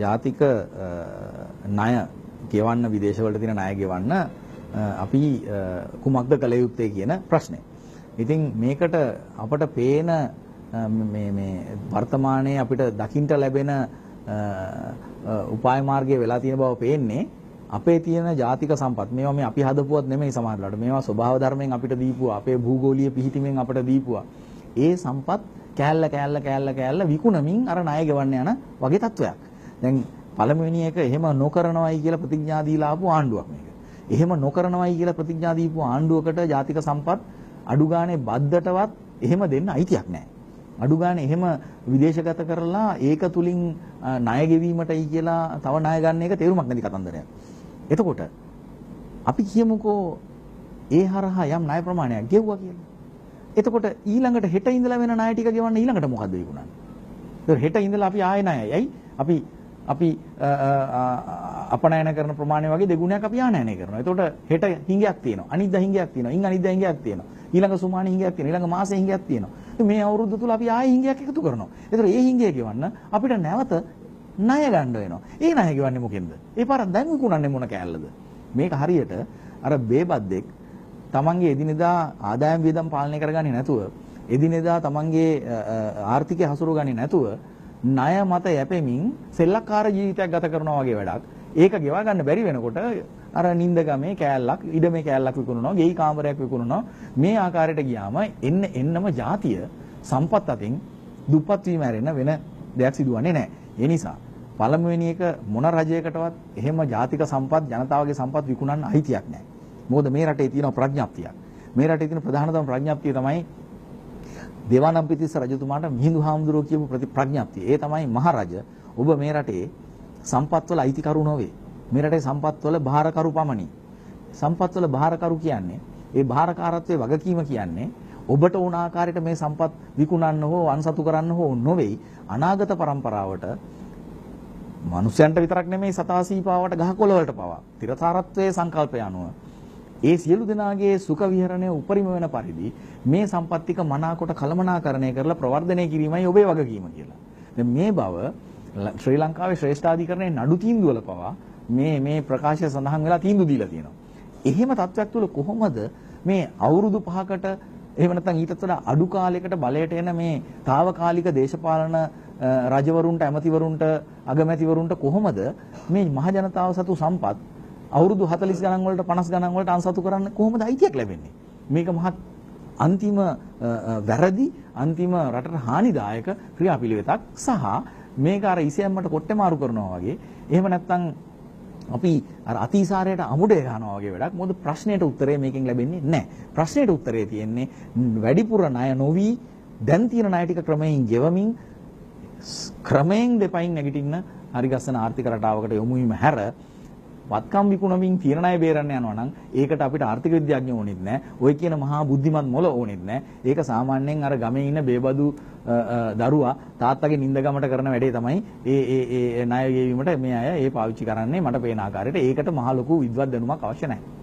ජාතික ණය ගෙවන්න විදේශවලට තියෙන ණය ගෙවන්න අපි කුමක්ද කළ යුත්තේ කියන ප්‍රශ්නේ. ඉතින් මේකට අපට පේන මේ වර්තමානයේ අපිට දකින්න ලැබෙන උපාය මාර්ගය වෙලා තියෙන බව පේන්නේ අපේ තියෙන ජාතික සම්පත්. මේවා මේ අපි හදපුවත් නෙමෙයි සමහරවිට. මේවා ස්වභාව ධර්මයෙන් අපිට දීපුවා. අපේ භූගෝලීය පිහිටීමෙන් අපිට දීපුවා. ඒ සම්පත් කෑල්ල විකුණමින් අර ණය ගෙවන්න යන වගේ තත්වයක්. දැන් පළමුවෙනි එක එහෙම නොකරනවයි කියලා ප්‍රතිඥා දීලා ආපු ආණ්ඩුවක් මේක. එහෙම නොකරනවයි කියලා ප්‍රතිඥා දීපු ආණ්ඩුවකට ජාතික සම්පත් අඩු ගානේ බද්දටවත් එහෙම දෙන්න අයිතියක් නැහැ. අඩු ගානේ එහෙම විදේශගත කරලා ඒක තුලින් ණය ගෙවීමටයි කියලා තව ණය ගන්න එක තේරුමක් නැති කතන්දරයක්. එතකොට අපි කියමුකෝ ඒ හරහා යම් ණය ප්‍රමාණයක් ගෙවුවා කියලා. එතකොට ඊළඟට හෙට ඉඳලා වෙන ණය ටික ගෙවන්න ඊළඟට මොකද්ද විකුණන්නේ? ඒක හෙට ඉඳලා අපි ආයෙ ණයයි. ඇයි? අපි අපනයන කරන ප්‍රමාණය වගේ දෙගුණයක් අපි ආනයනය කරනවා. එතකොට හෙට හිඟයක් තියෙනවා. අනිද්දා හිඟයක් තියෙනවා. ඉන් අනිද්දා හිඟයක් තියෙනවා. ඊළඟ සුමානේ හිඟයක් තියෙනවා. ඊළඟ මාසේ හිඟයක් තියෙනවා. මේ අවුරුද්ද තුල අපි ආයෙ හිඟයක් එකතු කරනවා. එතකොට ඒ හිඟය ගෙවන්න අපිට නැවත ණය ගන්න වෙනවා. ඒ ණය ගෙවන්නේ මොකෙන්ද? ඒ පාර දැන් විකුණන්නේ මොන කෑල්ලද? මේක හරියට අර බේබද්දෙක් තමන්ගේ එදිනෙදා ආදායම් වියදම් පාලනය කරගන්නේ නැතුව එදිනෙදා තමන්ගේ ආර්ථිකය හසුරවගන්නේ නැතුව ණය මත යැපෙමින් සෙල්ලක්කාර ජීවිතයක් ගත කරනවා වගේ වැඩක්. ඒක ගෙවා ගන්න බැරි වෙනකොට අර නින්දගමේ කෑල්ලක්, ඉඩමේ කෑල්ලක් විකුණනවා, ගෙයි කාමරයක් විකුණනවා. මේ ආකාරයට ගියාම එන්නම ජාතිය සම්පත් අතින් දුප්පත් වීම ඇරෙන්න වෙන දෙයක් සිදුවන්නේ නැහැ. ඒ නිසා පළමුවෙනි එක මොන රජයකටවත් එහෙම ජාතික සම්පත්, ජනතාවගේ සම්පත් විකුණන්න අයිතියක් නැහැ. මොකද මේ රටේ තියෙන ප්‍රඥාප්තියක්. මේ රටේ තියෙන ප්‍රධානතම ප්‍රඥාප්තිය තමයි දේවානම්පියතිස්ස රජතුමාට මිහිඳු හාමුදුරුවෝ කියපු ප්‍රඥාප්තිය. ඒ තමයි මහරජ ඔබ මේ රටේ සම්පත්වල අයිතිකරු නොවේ. මේ රටේ සම්පත්වල බාරකරු පමණි. සම්පත්වල බාරකරු කියන්නේ ඒ බාරකාරත්වයේ වගකීම කියන්නේ ඔබට ඕන ආකාරයට මේ සම්පත් විකුණන්න හෝ අන්සතු කරන්න හෝ නොවේ. අනාගත પરම්පරාවට මනුෂ්‍යයන්ට විතරක් නෙමෙයි සතාසීපාවට ගහකොළ වලට පවා තිරසාරත්වයේ සංකල්පය අනුව ඒ සියලු දෙනාගේ සුඛ විහරණය උපරිම වෙන පරිදි මේ සම්පත් ටික මනාකොට කළමනාකරණය කරලා ප්‍රවර්ධනය කිරීමයි ඔබේ වගකීම කියලා. දැන් මේ බව ශ්‍රී ලංකාවේ ශ්‍රේෂ්ඨාධිකරණයේ නඩු තීන්දුවල පවා මේ ප්‍රකාශය සඳහන් වෙලා තීන්දුව දීලා තියෙනවා. එහෙම තත්ත්වයක් තුළ කොහොමද මේ අවුරුදු 5කට එහෙම නැත්නම් ඊටත් වඩා අඩු කාලයකට බලයට එන මේ తాවකාලික දේශපාලන රජවරුන්ට, ඇමතිවරුන්ට, අගමැතිවරුන්ට කොහොමද මේ මහ ජනතාව සතු සම්පත් අවුරුදු 40 ගණන් වලට 50 ගණන් වලට අන්සතු කරන්න කොහොමද අයිතියක් ලැබෙන්නේ? මේක මහත් අන්තිම වැරදි, අන්තිම රටට හානිදායක ක්‍රියාපිළිවෙතක් සහ මේක අර ඉසියම්මට කොට්ටේ මාරු කරනවා වගේ. එහෙම නැත්නම් අපි අර අතිසාරයට අමුඩේ ගන්නවා වගේ වැඩක්. මොකද ප්‍රශ්නෙට උත්තරේ මේකෙන් ලැබෙන්නේ නැහැ. ප්‍රශ්නෙට උත්තරේ තියෙන්නේ වැඩිපුර ණය නොවි දැන් තියෙන ණය ටික ක්‍රමයෙන් ගෙවමින් ක්‍රමයෙන් දෙපයින් නැගිටින්න හරිගස්සන ආර්ථික රටාවකට යොමු වීම හැර වත්කම් විකුණමින් තියෙන ණය බේරන්න යනවා නම් ඒකට අපිට ආර්ථික විද්‍යාඥයෝ ඕනෙත් නැහැ. ඔය කියන මහා බුද්ධිමත් මොළ ඕනෙත් නැහැ. ඒක සාමාන්‍යයෙන් අර ගමේ ඉන්න බේබදු දරුවා තාත්තගේ නිින්දගමට කරන වැඩේ තමයි ඒ ණය ගෙවීමට මේ අය ඒ පාවිච්චි කරන්නේ මට පේන ආකාරයට. ඒකට මහා ලොකු විද්වත් දැනුමක් අවශ්‍ය නැහැ.